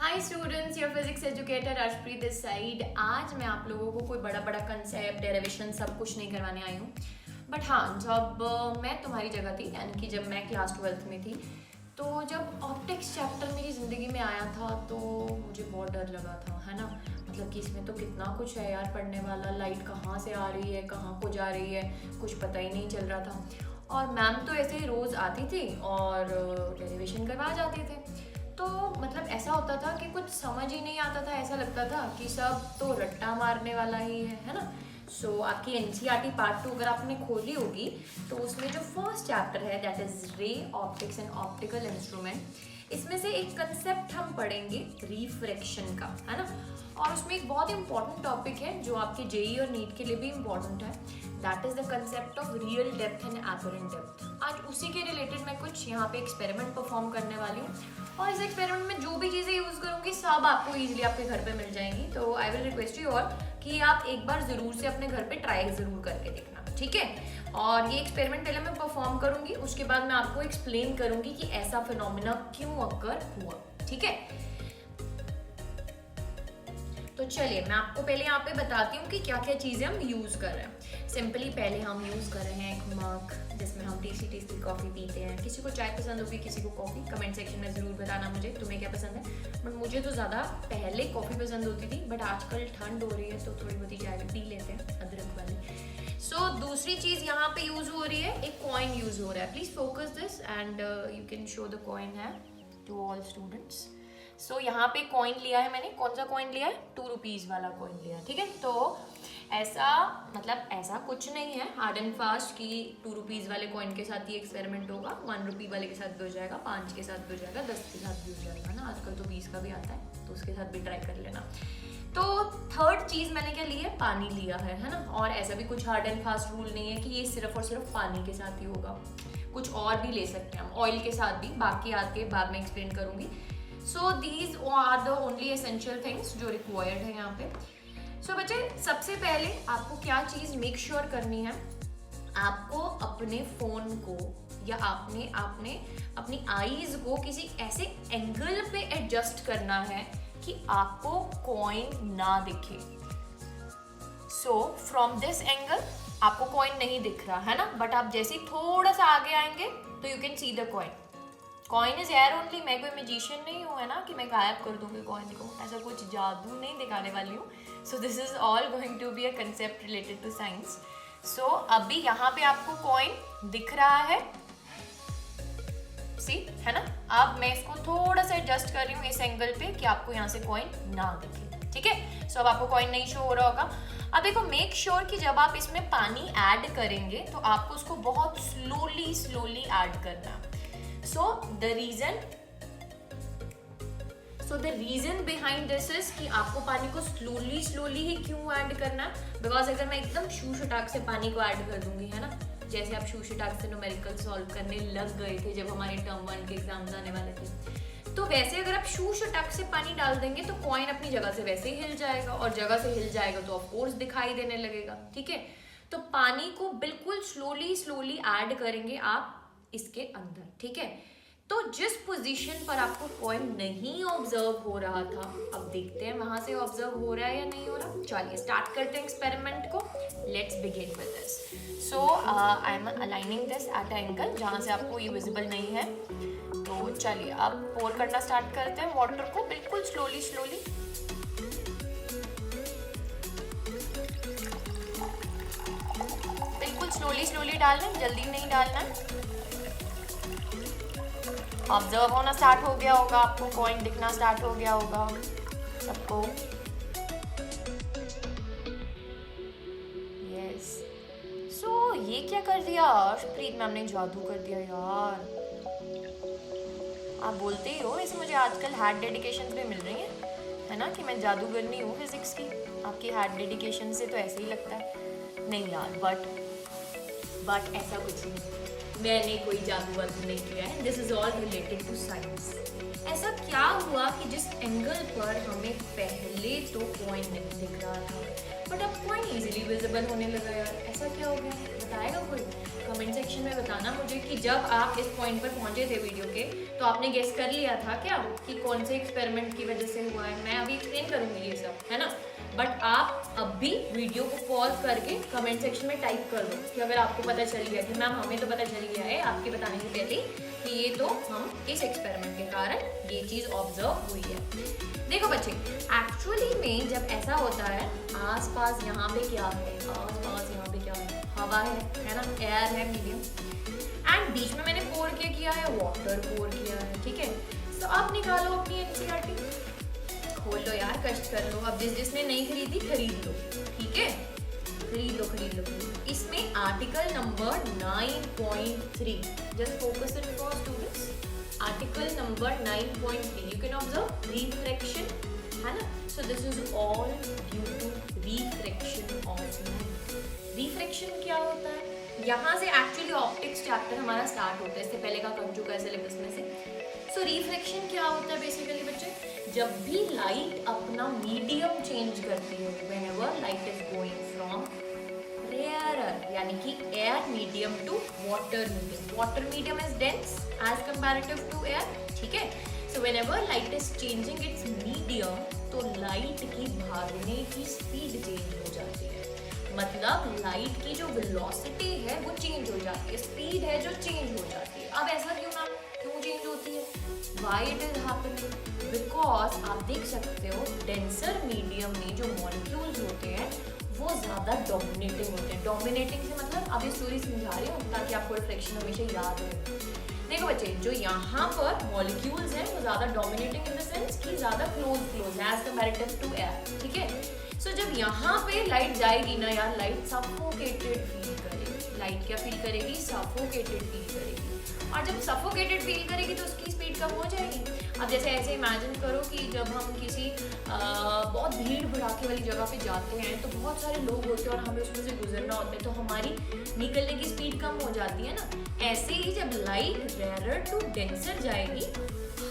Hi students, your physics educator Arshpreet this side. आज मैं आप लोगों को कोई बड़ा बड़ा कंसेप्ट, डेरिवेशन सब कुछ नहीं करवाने आई हूँ। बट हाँ, जब मैं तुम्हारी जगह थी, यानी कि जब मैं क्लास 12th में थी, तो जब ऑप्टिक्स चैप्टर मेरी ज़िंदगी में आया था तो मुझे बहुत डर लगा था, है ना। मतलब कि इसमें तो कितना कुछ है यार पढ़ने वाला। लाइट कहाँ से आ रही है, कहाँ को जा रही है, कुछ पता ही नहीं चल रहा था। और मैम तो ऐसे ही रोज़ आती थी और डेरिवेशन करवा जाते थे। तो मतलब ऐसा होता था कि कुछ समझ ही नहीं आता था, ऐसा लगता था कि सब तो रट्टा मारने वाला ही है ना। सो आपकी एनसीईआरटी पार्ट 2 अगर आपने खोली होगी तो उसमें जो फर्स्ट चैप्टर है that is ray optics and optical instrument, इसमें से एक कंसेप्ट हम पढ़ेंगे रिफ्रैक्शन का, है ना। और उसमें एक बहुत इंपॉर्टेंट टॉपिक है जो आपके जेई और नीट के लिए भी इम्पॉर्टेंट है, that is the concept of real depth and apparent depth. आज उसी के रिलेटेड मैं कुछ यहाँ पे एक्सपेरिमेंट परफॉर्म करने वाली हूँ और इस एक्सपेरिमेंट में जो भी चीज़ें यूज़ करूँगी सब आपको इजीली आपके घर पे मिल जाएंगी। तो I will request you all कि आप एक बार ज़रूर से अपने घर पे ट्राई ज़रूर करके देखना, ठीक है। और ये एक्सपेरिमेंट पहले मैं परफॉर्म करूँगी, उसके बाद मैं आपको एक्सप्लेन करूँगी कि ऐसा फिनोमिना क्यों अकर हुआ, ठीक है। तो चलिए मैं आपको पहले यहाँ पे बताती हूँ कि क्या क्या चीज़ें हम यूज़ कर रहे हैं। सिंपली पहले हम यूज़ कर रहे हैं एक मग, जिसमें हम टेस्टी कॉफ़ी पीते हैं। किसी को चाय पसंद होगी, किसी को कॉफ़ी। कमेंट सेक्शन में ज़रूर बताना मुझे तुम्हें क्या पसंद है। बट मुझे तो ज़्यादा पहले कॉफ़ी पसंद होती थी, बट आजकल ठंड हो रही है तो थोड़ी बहुत चाय भी पी लेते हैं, अदरक वाली। सो दूसरी चीज़ यहाँ पे यूज़ हो रही है, एक कॉइन यूज़ हो रहा है। Please focus this and you can show the coin है टू ऑल स्टूडेंट्स। सो यहाँ पे कॉइन लिया है मैंने। कौन सा कॉइन लिया है? 2 रुपीज़ वाला कॉइन लिया है, ठीक है। तो ऐसा मतलब ऐसा कुछ नहीं है हार्ड एंड फास्ट कि 2 रुपीज़ वाले कॉइन के साथ ही एक्सपेरिमेंट होगा, 1 रुपी वाले के साथ भी हो जाएगा, 5 के साथ भी हो जाएगा, 10 के साथ भी हो जाएगा ना। आजकल तो 20 का भी आता है, तो उसके साथ भी ट्राई कर लेना। तो थर्ड चीज़ मैंने क्या ली है? पानी लिया है ना। और ऐसा भी कुछ हार्ड एंड फास्ट रूल नहीं है कि ये सिर्फ और सिर्फ पानी के साथ ही होगा, कुछ और भी ले सकते हैं हम, ऑयल के साथ भी। बाकी आके बाद में एक्सप्लेन करूँगी। So these are the only essential things जो रिक्वायर्ड है यहाँ पे। सो बच्चे, सबसे पहले आपको क्या चीज़ मेक श्योर करनी है, आपको अपने फ़ोन को या आपने आपने अपनी आईज को किसी ऐसे एंगल पे एडजस्ट करना है कि आपको कॉइन ना दिखे। सो फ्रॉम दिस एंगल आपको कॉइन नहीं दिख रहा है ना, बट आप जैसे ही थोड़ा सा आगे आएंगे तो you can see the coin. Coin is air only. मैं कोई मैजिशियन नहीं हूँ, है ना, कि मैं गायब कर दूंगी कॉइन को। ऐसा कुछ जादू नहीं दिखाने वाली हूँ। So this is all going to be a concept related to science. So अभी यहाँ पे आपको कॉइन दिख रहा है, सी, है ना। अब मैं इसको थोड़ा सा एडजस्ट कर रही हूँ इस एंगल पे कि आपको यहाँ से कॉइन ना दिखे, ठीक है। सो अब आपको कॉइन नहीं शो हो रहा होगा। अब देखो, मेक श्योर कि जब आप इसमें पानी ऐड करेंगे तो आपको उसको बहुत स्लोली ऐड करना। So the reason behind this is कि आपको पानी को स्लोली ही क्यों ऐड करना है? बिकॉज अगर मैं एकदम शूशटाक से पानी को ऐड कर दूंगी, है ना, जैसे आप शूशटाक से न्यूमेरिकल सॉल्व करने लग गए थे जब हमारे टर्म 1 के एग्जाम्स आने वाले थे, तो वैसे अगर आप शूशटाक से पानी डाल देंगे तो कॉइन अपनी जगह से वैसे ही हिल जाएगा, और जगह से हिल जाएगा तो ऑफ कोर्स दिखाई देने लगेगा, ठीक है। तो पानी को बिल्कुल स्लोली ऐड करेंगे आप इसके अंदर, ठीक है। तो जिस पोजीशन पर आपको कॉइन नहीं ऑब्जर्व हो रहा था, अब देखते हैं वहां से ऑब्जर्व हो रहा है या नहीं हो रहा। चलिए स्टार्ट करते हैं एक्सपेरिमेंट को। Let's begin with this. So I am aligning this eight angle जहां से आपको ये विजिबल नहीं है। तो चलिए अब पोर करना स्टार्ट करते हैं वाटर को, बिल्कुल स्लोली। बिल्कुल स्लोली डालना है, जल्दी नहीं डालना है। ऑब्जर्व होना स्टार्ट हो गया होगा, आपको कॉइन दिखना स्टार्ट हो गया होगा सबको। यस। सो ये क्या कर दिया अर्शप्रीत मैम ने? जादू कर दिया यार। आप बोलते ही हो, वैसे मुझे आजकल हार्ड डेडिकेशन भी मिल रही है ना, कि मैं जादूगरनी हूँ फिजिक्स की। आपकी हार्ड डेडिकेशन से तो ऐसे ही लगता है। नहीं यार, बट ऐसा कुछ नहीं। मैंने कोई जादू वादू नहीं किया है, this is all related to science. ऐसा क्या हुआ कि जिस एंगल पर हमें पहले तो पॉइंट नहीं दिख रहा था बट अब पॉइंट इजीली विजिबल होने लगा यार, ऐसा क्या हो गया? बताएगा कोई? कमेंट सेक्शन में बताना मुझे कि जब आप इस पॉइंट पर पहुंचे थे वीडियो के तो आपने गेस कर लिया था क्या कि कौन से एक्सपेरिमेंट की वजह से हुआ है। मैं अभी एक्सप्लेन करूंगी ये सब, है ना, बट आप अब भी वीडियो को पॉज करके कमेंट सेक्शन में टाइप कर दो कि अगर आपको पता चल गया कि मैम हमें तो पता चल गया है आपके बताने से पहले कि ये तो हम इस एक्सपेरिमेंट के कारण ये चीज़ ऑब्जर्व हुई है। देखो बच्चे, एक्चुअली में जब ऐसा होता है आसपास यहाँ पे क्या है, आसपास यहाँ पे क्या है, हवा है ना, एयर है मीडियम, एंड बीच में मैंने पोर क्या किया है, वाटर पोर किया है, ठीक है। तो आप निकालो अपनी एनसीईआरटी, खोल लो यार, कष्ट कर लो। अब जिसने नहीं खरीदी खरीद लो, ठीक है, खरीद लो। इसमें article number 9.3, just focus it for students, article number 9.3, you can observe refraction, है ना। So this is all due to refraction of light. Refraction क्या होता है? यहाँ से एक्चुअली ऑप्टिक्स चैप्टर हमारा स्टार्ट होता है, इससे पहले का कर चुका है सिलेबस में से। सो रिफ्रैक्शन क्या होता है बेसिकली बच्चे? जब भी लाइट अपना मीडियम चेंज करती है, whenever light is going from rarer यानी कि air medium to water medium, water medium is dense as comparative to air, ठीक है। So whenever light is changing its medium, तो लाइट की भागने की स्पीड चेंज हो जाती है, मतलब लाइट की जो वेलोसिटी है वो चेंज हो जाती है, स्पीड है जो चेंज हो जाती है। अब ऐसा क्यों चेंज होती है? Why it is happening? Because आप देख सकते हो डेंसर मीडियम में जो मॉलिक्यूल्स होते हैं वो ज़्यादा डोमिनेटिंग होते हैं। डोमिनेटिंग से मतलब अब ये स्टोरी समझा रही हूँ ताकि आपको रिफ्लेक्शन हमेशा याद रहे। देखो बच्चे, जो यहाँ पर मॉलिक्यूल्स हैं वो ज़्यादा डोमिनेटिंग इन द सेंस कि ज़्यादा close as comparative to air, ठीक है। सो जब यहाँ पे लाइट जाएगी ना यार, लाइट सफोकेटेड फील करेगी। लाइट क्या फील करेगी? सफोकेटेड फील करेगी। और जब सफोकेटेड फील करेगी तो उसकी स्पीड कम हो जाएगी। अब जैसे ऐसे इमेजिन करो कि जब हम किसी बहुत भीड़ भड़ाके वाली जगह पे जाते हैं तो बहुत सारे लोग होते हैं और हमें उसमें से गुजरना होता है, तो हमारी निकलने की स्पीड कम हो जाती है ना। ऐसे ही जब लाइट रेयर टू डेंसर जाएगी,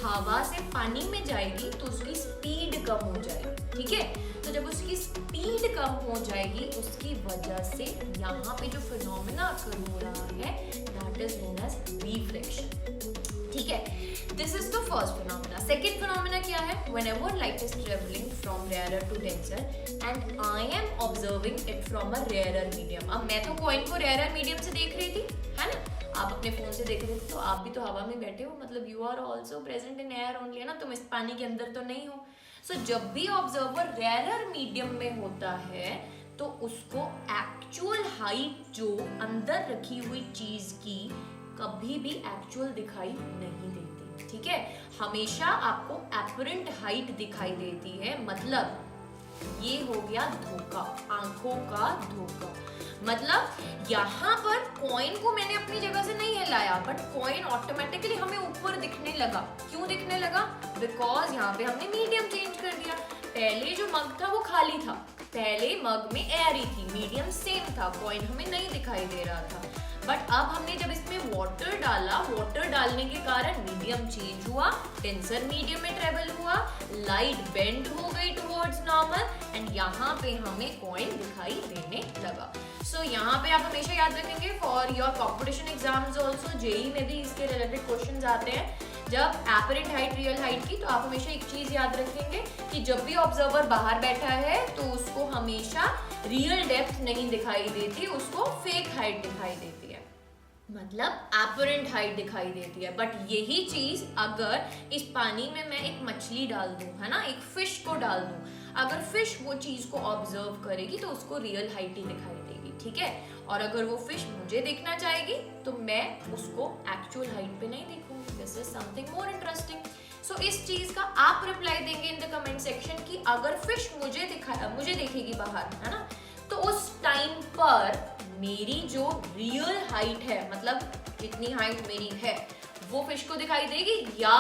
हवा से पानी में जाएगी, तो उसकी स्पीड कम हो जाएगी, ठीक है। तो जब उसकी स्पीड कम हो जाएगी उसकी वजह से यहाँ पे जो फिनोमेना अकर हो रहा है that is known as reflection, ठीक है। This is the first phenomena. Second phenomena क्या है? Whenever light is travelling from rarer to denser and I am observing it from a rarer medium. अब मैं तो कॉइन को रेयरर मीडियम से देख रही थी, है ना, आप अपने फोन से देख रहे थे, तो आप भी तो हवा में बैठे हो, मतलब you are also present in air only, है ना, तुम इस पानी के अंदर तो नहीं हो। सो जब भी ऑब्जर्वर रेयरर मीडियम में होता है तो उसको एक्चुअल हाइट जो अंदर रखी हुई चीज की कभी भी एक्चुअल दिखाई नहीं देती, ठीक है। हमेशा आपको एपरेंट हाइट दिखाई देती है, मतलब ये हो गया धोखा, आंखों का धोखा। मतलब यहाँ पर कॉइन को मैंने अपनी जगह से नहीं हिलाया बट कॉइन ऑटोमेटिकली हमें ऊपर दिखने लगा। क्यों दिखने लगा? बिकॉज यहाँ पे हमने मीडियम चेंज कर दिया। पहले जो मग था वो खाली था, पहले मग में एयर ही थी, मीडियम सेम था, कॉइन हमें नहीं दिखाई दे रहा था। बट अब हमने जब इसमें वाटर डाला, वाटर डालने के कारण मीडियम चेंज हुआ, डेंसर मीडियम में ट्रेवल हुआ, लाइट बेंड हो गई टुवर्ड्स नॉर्मल एंड यहाँ पे हमें कॉइन दिखाई देने लगा। सो यहाँ पे आप हमेशा याद रखेंगे for your competition exams also, JEE में भी इसके रिलेटेड क्वेश्चंस आते हैं। जब एपरेंट हाइट रियल हाइट की, तो आप हमेशा एक चीज याद रखेंगे कि जब भी ऑब्जर्वर बाहर बैठा है तो उसको हमेशा रियल डेप्थ नहीं दिखाई देती, उसको फेक हाइट दिखाई देती है, मतलब एपरेंट हाइट दिखाई देती है। बट यही चीज अगर इस पानी में मैं एक मछली डाल दूं, है ना, एक फिश को डाल दूं, अगर फिश वो चीज को ऑब्जर्व करेगी तो उसको रियल हाइट ही दिखाई देगी, ठीक है। और अगर वो फिश मुझे देखना चाहेगी तो मैं उसको एक्चुअल हाइट पे नहीं देखूंगी। This is something more interesting. So इस चीज का आप रिप्लाई देंगे इन द कमेंट सेक्शन कि अगर फिश मुझे देखेगी बाहर, है ना, तो उस टाइम पर मेरी जो रियल हाइट है, मतलब जितनी हाइट मेरी है, वो फिश को दिखाई देगी या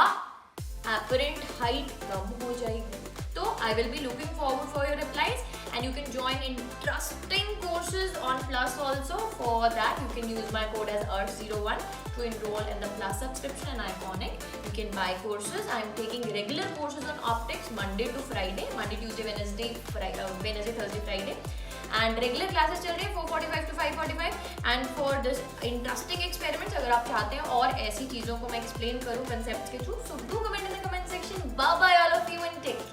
एपरेंट हाइट कम हो जाएगी। तो I will be looking forward for your replies and you can join interesting courses on Plus also. For that you can use my code as EARTH01 to enroll in the Plus subscription and Iconic. You can buy courses. I am taking regular courses on optics Monday to Friday, Monday, Tuesday, Wednesday, Wednesday, Thursday, Friday. And regular classes चल रही है 4:45 to 5:45. And for this interesting experiments, अगर आप चाहते हैं और ऐसी चीज़ों को मैं explain करूँ concepts के through, so do comment in the comment section. Bye bye all of you and take care.